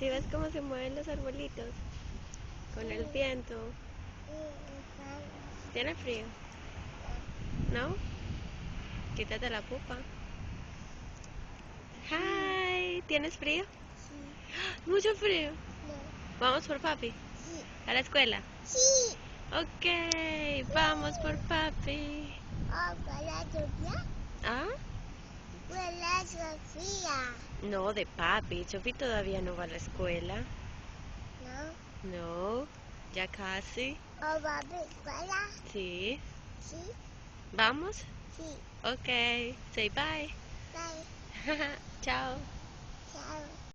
¿Sí ves cómo se mueven los arbolitos? Con el viento. ¿Tiene frío? ¿No? Quítate la pupa. Hi, ¿tienes frío? Sí. ¿Mucho frío? No. ¿Vamos por papi? Sí. ¿A la escuela? Sí. Ok, vamos por papi. Oh, ¿fue la lluvia? ¿Ah? Fue la Sofía. No, de papi. Chofi todavía no va a la escuela. No. No, ya casi. ¿O va a la escuela? Sí. Sí. ¿Vamos? Sí. Ok, say bye. Bye. Chao. Chao.